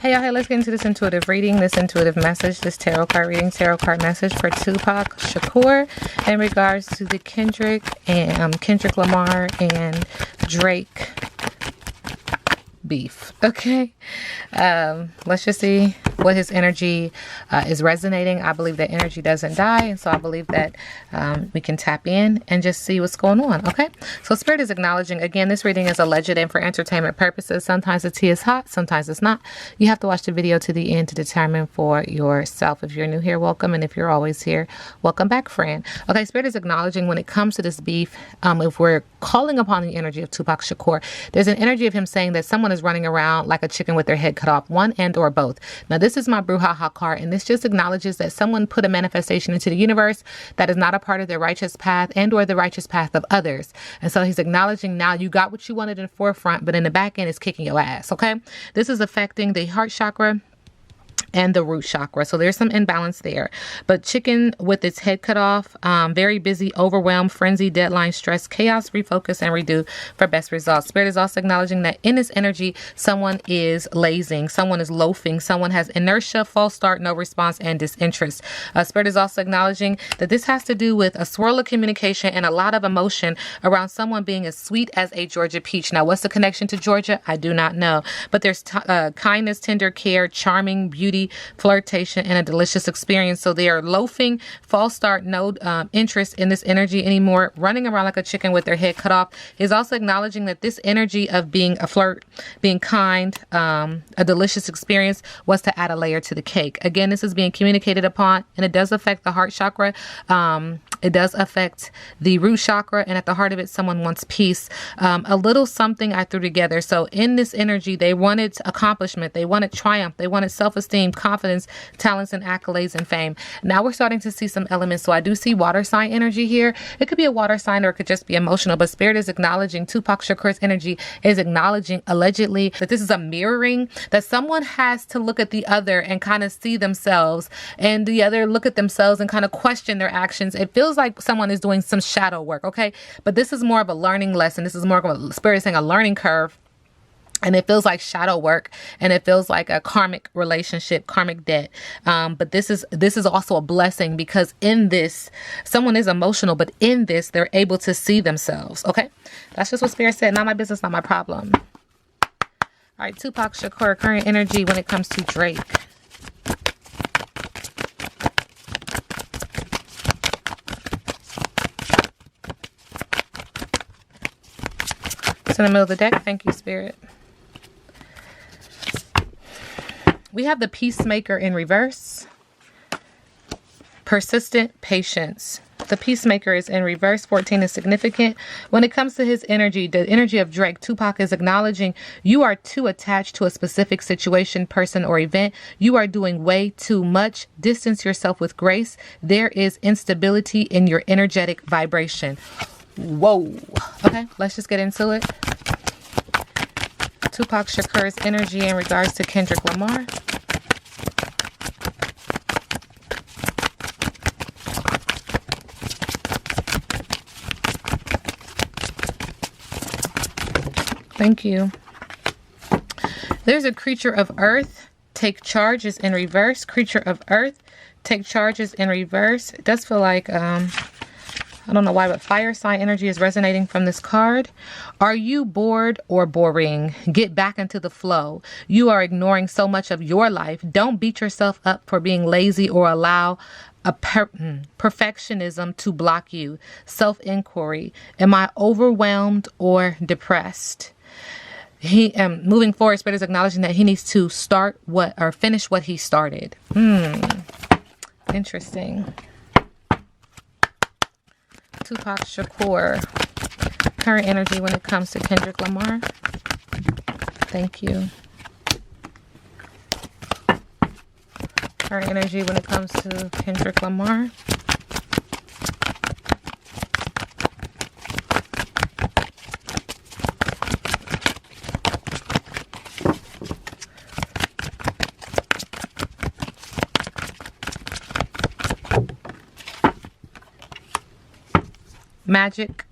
Hey y'all, hey, let's get into this intuitive reading, this intuitive message, this tarot card reading, tarot card message for Tupac Shakur in regards to the Kendrick Lamar and Drake beef. Okay, let's just see what his energy is resonating. I believe that energy doesn't die, and so I believe that we can tap in and just see what's going on. Okay, so Spirit is acknowledging, again, this reading is alleged and for entertainment purposes. Sometimes the tea is hot, sometimes it's not. You have to watch the video to the end to determine for yourself. If you're new here, welcome, and if you're always here, welcome back, friend. Okay, Spirit is acknowledging when it comes to this beef, if we're calling upon the energy of Tupac Shakur, there's an energy of him saying that someone is running around like a chicken with their head cut off, one and or both. Now, this is my brouhaha card, and this just acknowledges that someone put a manifestation into the universe that is not a part of their righteous path and or the righteous path of others. And so he's acknowledging now you got what you wanted in the forefront, but in the back end it's kicking your ass. Okay, this is affecting the heart chakra and the root chakra. So there's some imbalance there. But chicken with its head cut off, very busy, overwhelmed, frenzy, deadline, stress, chaos, refocus, and redo for best results. Spirit is also acknowledging that in this energy, someone is lazing, someone is loafing, someone has inertia, false start, no response, and disinterest. Spirit is also acknowledging that this has to do with a swirl of communication and a lot of emotion around someone being as sweet as a Georgia peach. Now, what's the connection to Georgia? I do not know. But there's kindness, tender care, charming, beauty, flirtation, and a delicious experience. So they are loafing, false start, no interest in this energy anymore, running around like a chicken with their head cut off. Is also acknowledging that this energy of being a flirt, being kind, a delicious experience was to add a layer to the cake. Again, this is being communicated upon, and it does affect the heart chakra. It does affect the root chakra, and at the heart of it, someone wants peace. A little something I threw together. So in this energy, they wanted accomplishment, they wanted triumph, they wanted self-esteem, confidence, talents, and accolades and fame. Now we're starting to see some elements. So I do see water sign energy here. It could be a water sign or it could just be emotional, but Spirit is acknowledging, Tupac Shakur's energy is acknowledging allegedly that this is a mirroring, that someone has to look at the other and kind of see themselves, and the other look at themselves and kind of question their actions. It feels like someone is doing some shadow work. Okay. But this is more of a learning lesson. This is more of a Spirit saying a learning curve. And it feels like shadow work, and it feels like a karmic relationship, karmic debt. But this is also a blessing, because in this, someone is emotional, but in this, they're able to see themselves. Okay, that's just what Spirit said. Not my business, not my problem. All right, Tupac Shakur, current energy when it comes to Drake. It's in the middle of the deck. Thank you, Spirit. We have the Peacemaker in reverse. Persistent patience. The Peacemaker is in reverse. 14 is significant. When it comes to his energy, the energy of Drake, Tupac is acknowledging you are too attached to a specific situation, person, or event. You are doing way too much. Distance yourself with grace. There is instability in your energetic vibration. Whoa. Okay, let's just get into it. Tupac Shakur's energy in regards to Kendrick Lamar. Thank you. There's a creature of earth. Take charges in reverse. Creature of earth. Take charges in reverse. It does feel like I don't know why, but fire sign energy is resonating from this card. Are you bored or boring? Get back into the flow. You are ignoring so much of your life. Don't beat yourself up for being lazy or allow perfectionism to block you. Self-inquiry. Am I overwhelmed or depressed? Moving forward, Spirit is acknowledging that he needs to finish what he started. Interesting. Tupac Shakur, current energy when it comes to Kendrick Lamar. Thank you. Current energy when it comes to Kendrick Lamar. Magic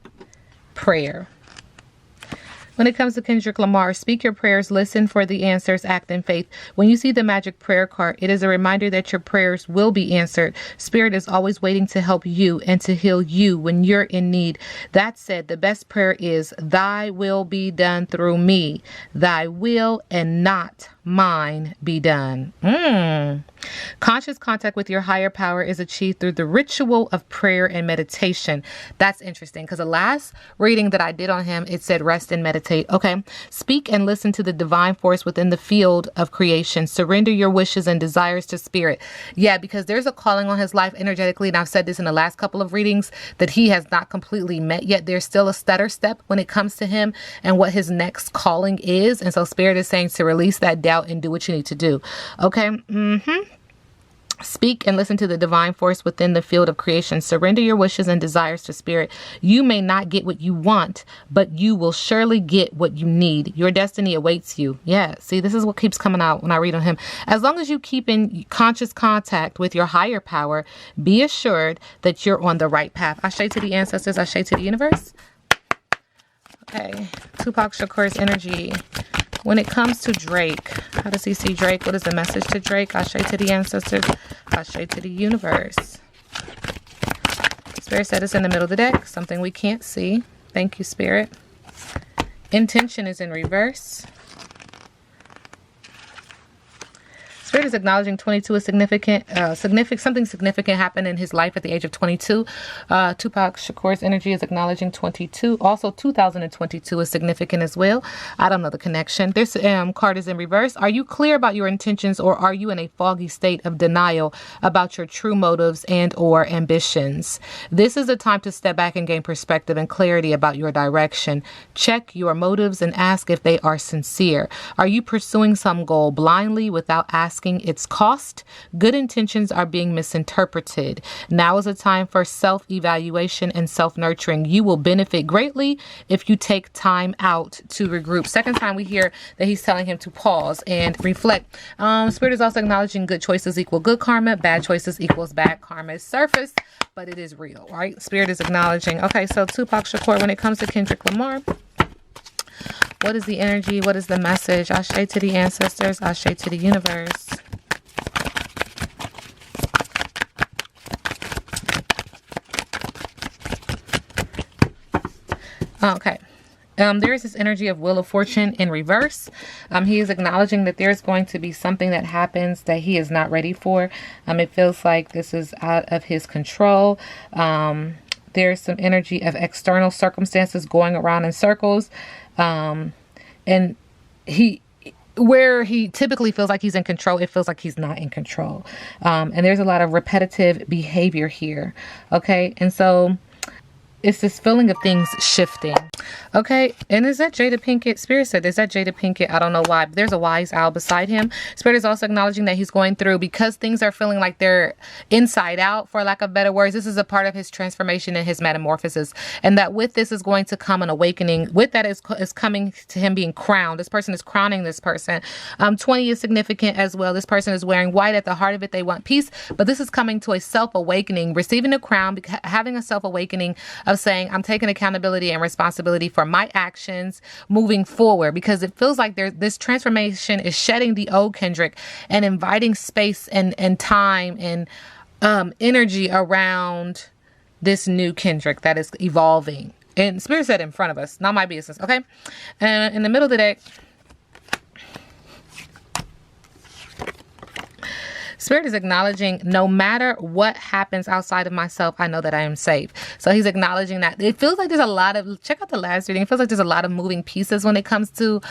prayer. When it comes to Kendrick Lamar, speak your prayers, listen for the answers, act in faith. When you see the magic prayer card, it is a reminder that your prayers will be answered. Spirit is always waiting to help you and to heal you when you're in need. That said, the best prayer is, thy will be done through me. Thy will and not mine be done. Conscious contact with your higher power is achieved through the ritual of prayer and meditation. That's interesting because the last reading that I did on him, it said rest and meditate. Okay. Speak and listen to the divine force within the field of creation. Surrender your wishes and desires to spirit. Yeah, because there's a calling on his life energetically. And I've said this in the last couple of readings that he has not completely met yet. There's still a stutter step when it comes to him and what his next calling is. And so spirit is saying to release that doubt and do what you need to do. Okay. Speak and listen to the divine force within the field of creation. Surrender your wishes and desires to spirit. You may not get what you want, but you will surely get what you need. Your destiny awaits you. Yeah, see, this is what keeps coming out when I read on him. As long as you keep in conscious contact with your higher power, be assured that you're on the right path. Ashe to the ancestors, ashe to the universe. Okay, Tupac Shakur's energy. When it comes to Drake, how does he see Drake? What is the message to Drake? Ashe to the ancestors, ashe to the universe. Spirit said it's in the middle of the deck, something we can't see. Thank you, Spirit. Intention is in reverse. Spirit is acknowledging 22 is significant. Something significant happened in his life at the age of 22. Tupac Shakur's energy is acknowledging 22. Also, 2022 is significant as well. I don't know the connection. This card is in reverse. Are you clear about your intentions, or are you in a foggy state of denial about your true motives and or ambitions? This is a time to step back and gain perspective and clarity about your direction. Check your motives and ask if they are sincere. Are you pursuing some goal blindly without asking its cost? Good intentions are being misinterpreted. Now is a time for self-evaluation and self-nurturing. You will benefit greatly if you take time out to regroup. Second time we hear that he's telling him to pause and reflect. Spirit is also acknowledging good choices equal good karma, bad choices equals bad karma. It's surface, but it is real, right? Spirit is acknowledging. Okay, so Tupac Shakur, when it comes to Kendrick Lamar, what is the energy? What is the message? Ashe to the ancestors, ashe to the universe. Okay. There is this energy of Wheel of Fortune in reverse. He is acknowledging that there's going to be something that happens that he is not ready for. It feels like this is out of his control. There's some energy of external circumstances going around in circles. And where he typically feels like he's in control, it feels like he's not in control. And there's a lot of repetitive behavior here. Okay. And so it's this feeling of things shifting. Okay, and is that Jada Pinkett? Spirit said, is that Jada Pinkett? I don't know why, but there's a wise owl beside him. Spirit is also acknowledging that he's going through, because things are feeling like they're inside out, for lack of better words. This is a part of his transformation and his metamorphosis. And that with this is going to come an awakening. With that is coming to him being crowned. This person is crowning this person. 20 is significant as well. This person is wearing white. At the heart of it, they want peace. But this is coming to a self-awakening, receiving a crown, having a self-awakening of saying, I'm taking accountability and responsibility for my actions moving forward, because it feels like this transformation is shedding the old Kendrick and inviting space and time and energy around this new Kendrick that is evolving. And Spirit said in front of us, not my business. Okay. And in the middle of the deck, Spirit is acknowledging, no matter what happens outside of myself, I know that I am safe. So he's acknowledging that. It feels like there's a lot of, check out the last reading. It feels like there's a lot of moving pieces when it comes to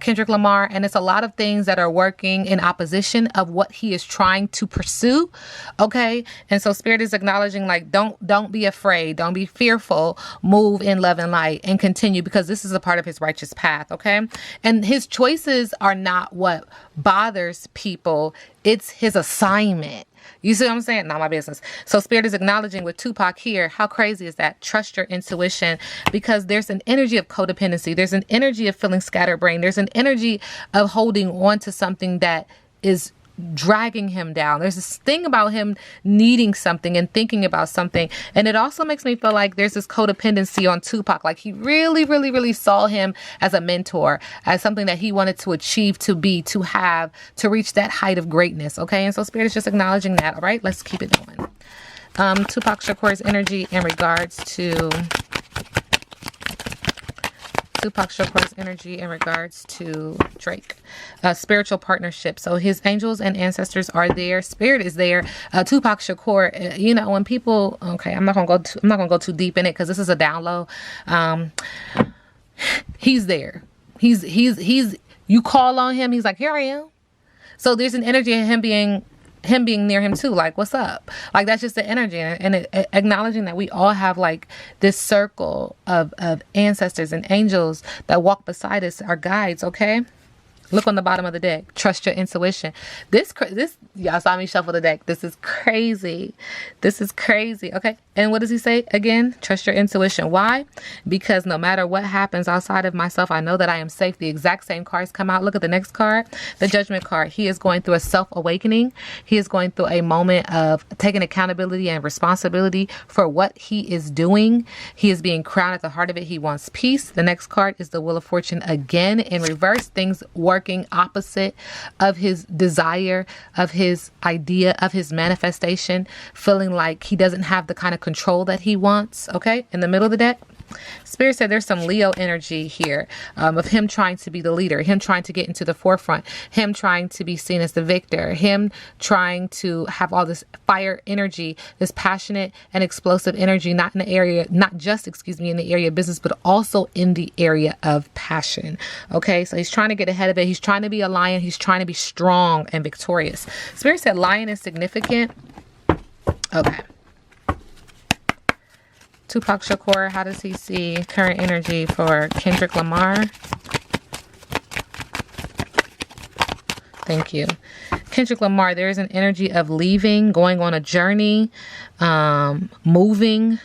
Kendrick Lamar. And it's a lot of things that are working in opposition of what he is trying to pursue. Okay. And so Spirit is acknowledging, like, don't be afraid. Don't be fearful. Move in love and light and continue, because this is a part of his righteous path. Okay. And his choices are not what bothers people. It's his assignment. You see what I'm saying? Not my business. So Spirit is acknowledging with Tupac here, how crazy is that? Trust your intuition, because there's an energy of codependency. There's an energy of feeling scatterbrained. There's an energy of holding on to something that is dragging him down. There's this thing about him needing something and thinking about something. And it also makes me feel like there's this codependency on Tupac. Like he really, really, really saw him as a mentor, as something that he wanted to achieve, to be, to have, to reach that height of greatness. Okay. And so Spirit is just acknowledging that. All right. Let's keep it going. Tupac Shakur's energy in regards to Drake. Spiritual partnership. So his angels and ancestors are there. Spirit is there. Tupac Shakur, you know, when people, okay, I'm not gonna go too deep in it because this is a download. He's there. He's you call on him, he's like, here I am. So there's an energy of him being near him too, like, what's up? Like, that's just the energy. And acknowledging that we all have like this circle of ancestors and angels that walk beside us, our guides. Okay, look on the bottom of the deck. Trust your intuition. This y'all saw me shuffle the deck. This is crazy. Okay, and what does he say again? Trust your intuition. Why? Because no matter what happens outside of myself, I know that I am safe. The exact same cards come out. Look at the next card, the Judgment card. He is going through a self-awakening. He is going through a moment of taking accountability and responsibility for what he is doing. He is being crowned at the heart of it. He wants peace. The next card is the Wheel of Fortune, again in reverse. Things working opposite of his desire, of his idea, of his manifestation, feeling like he doesn't have the kind of control that he wants. Okay, in the middle of the deck, Spirit said there's some Leo energy here, of him trying to be the leader, him trying to get into the forefront, him trying to be seen as the victor, him trying to have all this fire energy, this passionate and explosive energy, not just in the area of business, but also in the area of passion. Okay, so he's trying to get ahead of it. He's trying to be a lion. He's trying to be strong and victorious. Spirit said lion is significant. Okay. Tupac Shakur, how does he see current energy for Kendrick Lamar? Thank you. Kendrick Lamar, there is an energy of leaving, going on a journey, moving.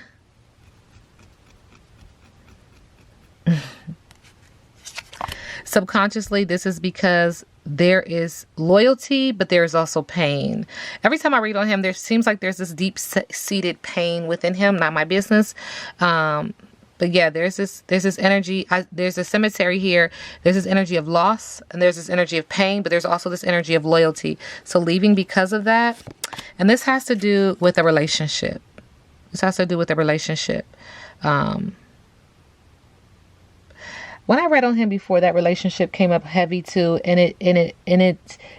Subconsciously, this is because there is loyalty, but there is also pain. Every time I read on him, there seems like there's this deep-seated pain within him. Not my business. But yeah, there's this energy. There's a cemetery here. There's this energy of loss, and there's this energy of pain, but there's also this energy of loyalty. So leaving because of that. And this has to do with a relationship. When I read on him before, that relationship came up heavy too, and it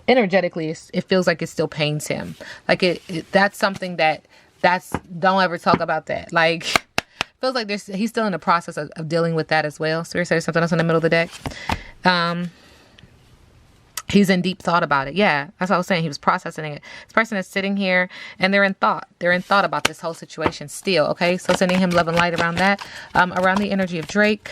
energetically, it feels like it still pains him. Like that's something don't ever talk about that. Like, feels like he's still in the process of dealing with that as well. So there's something else in the middle of the deck. He's in deep thought about it. Yeah, that's what I was saying. He was processing it. This person is sitting here and they're in thought. They're in thought about this whole situation still. Okay, so sending him love and light around that, around the energy of Drake.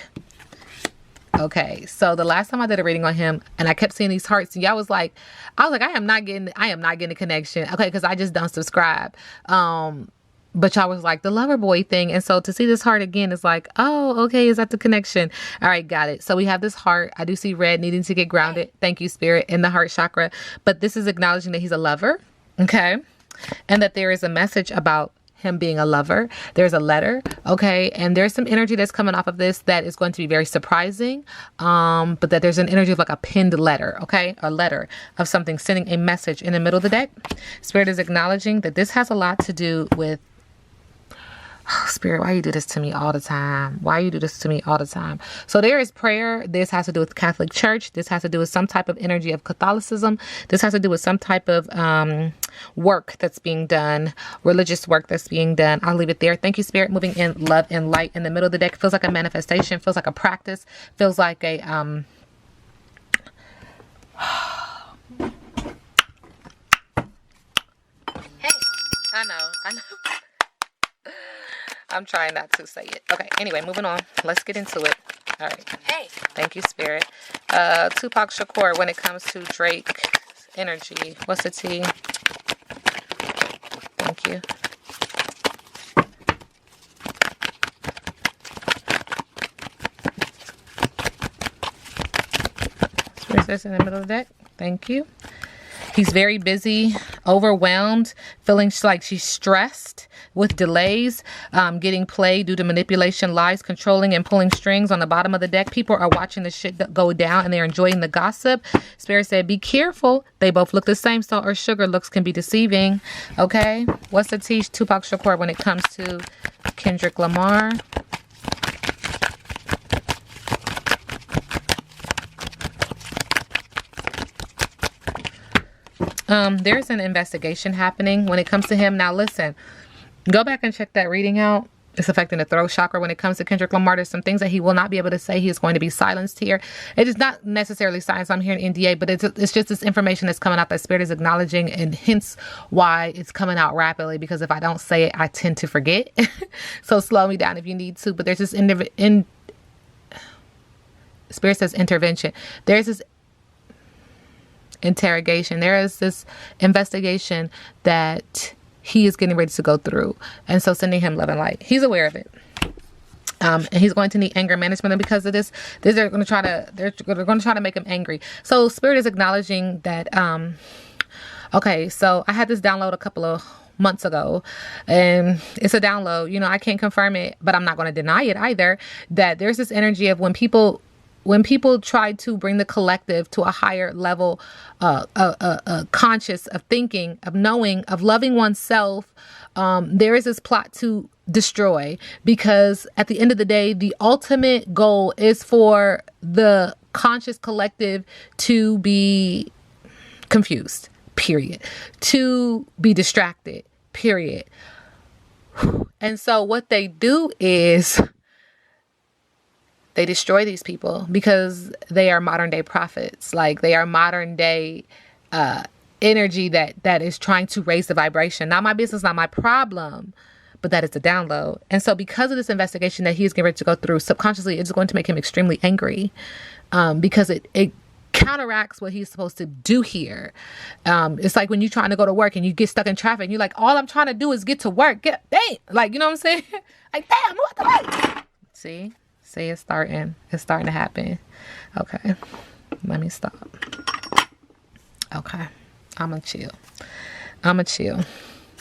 Okay, so the last time I did a reading on him, and I kept seeing these hearts, and y'all was like, I am not getting a connection. Okay, because I just don't subscribe. But y'all was like the lover boy thing, and so to see this heart again is like, oh, okay, is that the connection? All right, got it. So we have this heart. I do see red needing to get grounded. Thank you, Spirit, in the heart chakra. But this is acknowledging that he's a lover, okay, and that there is a message about him being a lover. There's a letter, okay, and there's some energy that's coming off of this that is going to be very surprising, but that there's an energy of like a pinned letter, okay, a letter of something, sending a message in the middle of the deck. Spirit is acknowledging that this has a lot to do with, oh, Spirit, why you do this to me all the time? So there is prayer. This has to do with Catholic Church. This has to do with some type of energy of Catholicism. This has to do with some type of work that's being done, religious work that's being done. I'll leave it there. Thank you, Spirit. Moving in love and light in the middle of the deck. Feels like a manifestation. Feels like a practice. Feels like a Hey, I know. I'm trying not to say it. Okay, anyway, moving on. Let's get into it. All right. Hey. Thank you, Spirit. Tupac Shakur, when it comes to Drake energy, what's the T? Thank you. Spirit says in the middle of the deck. Thank you. He's very busy, overwhelmed, feeling like she's stressed with delays, getting played due to manipulation, lies, controlling, and pulling strings. On the bottom of the deck, people are watching the shit go down and they're enjoying the gossip. Spirit said, be careful. They both look the same. Salt or sugar looks can be deceiving. Okay. What's the teach Tupac Shakur when it comes to Kendrick Lamar? There's an investigation happening when it comes to him. Now, listen, go back and check that reading out. It's affecting the throat chakra. When it comes to Kendrick Lamar, there's some things that he will not be able to say. He is going to be silenced here. It is not necessarily silence. I'm hearing NDA, but it's just this information that's coming out that Spirit is acknowledging, and hence why it's coming out rapidly, because if I don't say it, I tend to forget. So slow me down if you need to. But there's this Spirit says intervention. There's this interrogation. There is this investigation that he is getting ready to go through. And so sending him love and light. He's aware of it. And he's going to need anger management. And because of this, they're going to try to make him angry. So Spirit is acknowledging that, okay, so I had this download a couple of months ago, and it's a download. You know, I can't confirm it, but I'm not going to deny it either, that there's this energy of when people try to bring the collective to a higher level, conscious of thinking, of knowing, of loving oneself, there is this plot to destroy, because at the end of the day, the ultimate goal is for the conscious collective to be confused, period, to be distracted, period. And so what they do is they destroy these people because they are modern day prophets. Like, they are modern day energy that is trying to raise the vibration. Not my business, not my problem, but that is the download. And so because of this investigation that he is getting ready to go through, subconsciously, it's going to make him extremely angry, because it counteracts what he's supposed to do here. It's like when you're trying to go to work and you get stuck in traffic and you're like, all I'm trying to do is get to work. Dang. Like, you know what I'm saying? Like, damn, what the way? See, it's starting to happen. Okay. Let me stop. Okay. I'm gonna chill.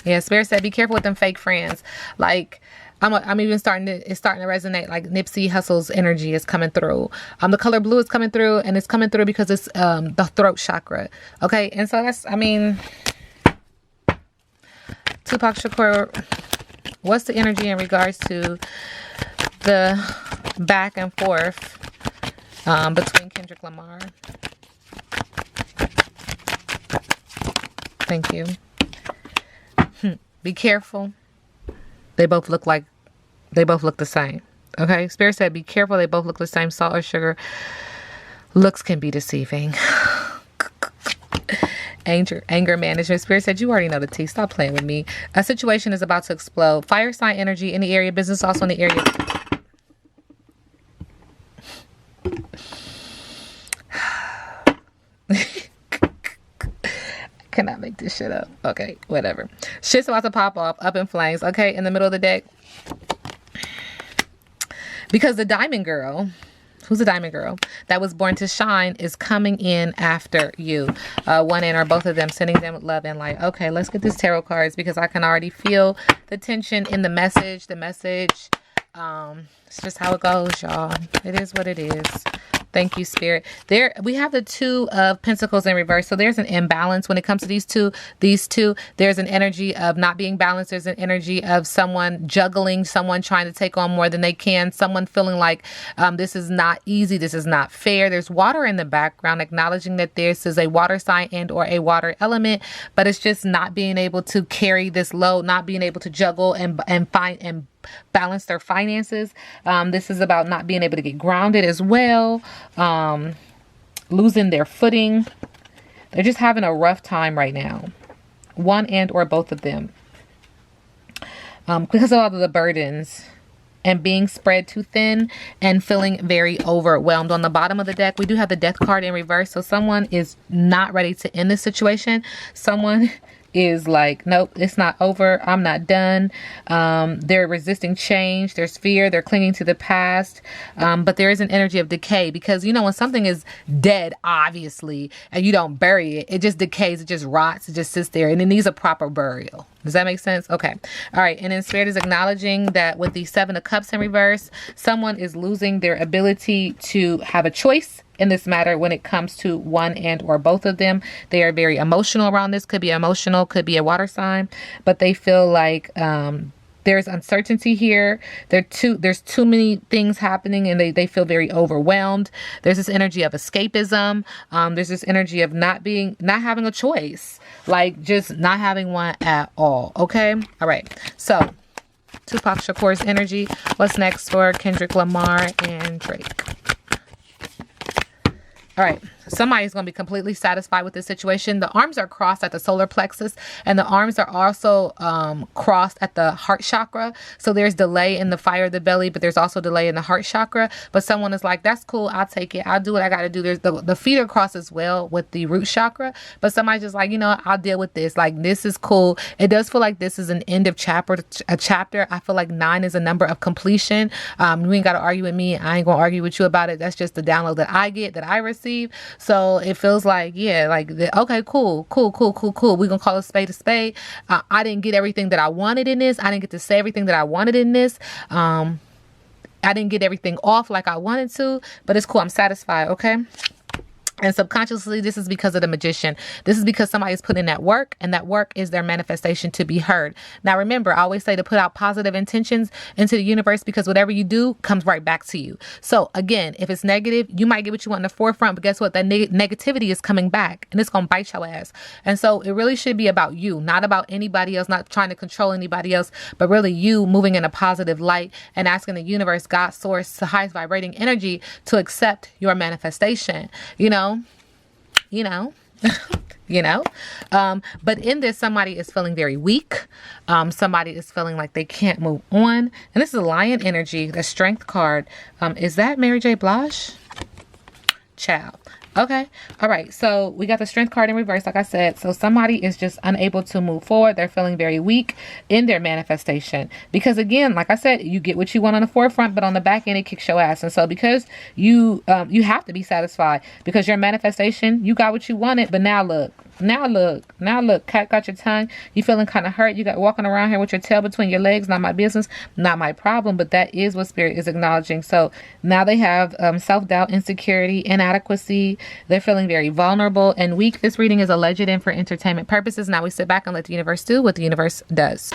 Yeah, Spirit said, be careful with them fake friends. Like, I'm even it's starting to resonate. Like, Nipsey Hussle's energy is coming through. The color blue is coming through, and it's coming through because it's the throat chakra. Okay, and so that's, I mean, Tupac Shakur, what's the energy in regards to the back and forth between Kendrick Lamar? Thank you. Be careful. They both look the same. Okay. Spirit said, be careful. They both look the same. Salt or sugar. Looks can be deceiving. Anger management. Spirit said, you already know the tea. Stop playing with me. A situation is about to explode. Fire sign energy in the area. Business also in the area. Cannot make this shit up. Okay, whatever. Shit's about to pop off, up in flames. Okay, in the middle of the deck. Because the diamond girl, who's the diamond girl that was born to shine, is coming in after you. One in or both of them, sending them with love and light. Okay, let's get these tarot cards, because I can already feel the tension in the message. It's just how it goes, y'all. It is what it is. Thank you, Spirit. There we have the Two of Pentacles in reverse. So there's an imbalance when it comes to these two. There's an energy of not being balanced. There's an energy of someone juggling, someone trying to take on more than they can, someone feeling like this is not easy, this is not fair. There's water in the background, acknowledging that this is a water sign and or a water element, but it's just not being able to carry this load, not being able to juggle and balance their finances. This is about not being able to get grounded as well, losing their footing. They're just having a rough time right now, one and or both of them, because of all of the burdens and being spread too thin and feeling very overwhelmed. On the bottom of the deck, we do have the Death card in reverse. So someone is not ready to end this situation. Someone is like, nope, it's not over. I'm not done. They're resisting change. There's fear. They're clinging to the past. But there is an energy of decay, because, you know, when something is dead, obviously, and you don't bury it, it just decays. It just rots. It just sits there, and it needs a proper burial. Does that make sense? Okay. All right. And then Spirit is acknowledging that with the Seven of Cups in reverse, someone is losing their ability to have a choice in this matter when it comes to one and or both of them. They are very emotional around this. Could be emotional, could be a water sign, but they feel like there's uncertainty here. There's too many things happening, and they feel very overwhelmed. There's this energy of escapism. There's this energy of not having a choice, like just not having one at all. Okay. All right. So Tupac Shakur's energy. What's next for Kendrick Lamar and Drake? All right. Somebody's going to be completely satisfied with this situation. The arms are crossed at the solar plexus, and the arms are also crossed at the heart chakra. So there's delay in the fire of the belly, but there's also delay in the heart chakra. But someone is like, that's cool. I'll take it. I'll do what I got to do. There's the feet are crossed as well with the root chakra. But somebody's just like, you know, I'll deal with this. Like, this is cool. It does feel like this is an end of a chapter. I feel like 9 is a number of completion. You ain't got to argue with me. I ain't going to argue with you about it. That's just the download that I get, that I receive. So it feels like, yeah, like, okay, cool. We're going to call a spade a spade. I didn't get everything that I wanted in this. I didn't get to say everything that I wanted in this. I didn't get everything off like I wanted to, but it's cool. I'm satisfied. Okay. And subconsciously, this is because of the Magician. This is because somebody's putting in that work, and that work is their manifestation to be heard. Now, remember, I always say to put out positive intentions into the universe, because whatever you do comes right back to you. So again, if it's negative, you might get what you want in the forefront, but guess what? That negativity is coming back, and it's going to bite your ass. And so it really should be about you, not about anybody else, not trying to control anybody else, but really you moving in a positive light and asking the universe, God, source, the highest vibrating energy to accept your manifestation. But in this, somebody is feeling very weak. Somebody is feeling like they can't move on. And this is a Lion energy, the Strength card. Is that Mary J. Blige? Child. Okay. All right. So we got the Strength card in reverse, like I said. So somebody is just unable to move forward. They're feeling very weak in their manifestation. Because again, like I said, you get what you want on the forefront, but on the back end, it kicks your ass. And so because you have to be satisfied, because your manifestation, you got what you wanted, but now look, cat got your tongue. You feeling kind of hurt. You got walking around here with your tail between your legs. Not my business, not my problem, but that is what Spirit is acknowledging. So now they have self-doubt, insecurity, inadequacy. They're feeling very vulnerable and weak. This reading is alleged and for entertainment purposes. Now we sit back and let the universe do what the universe does.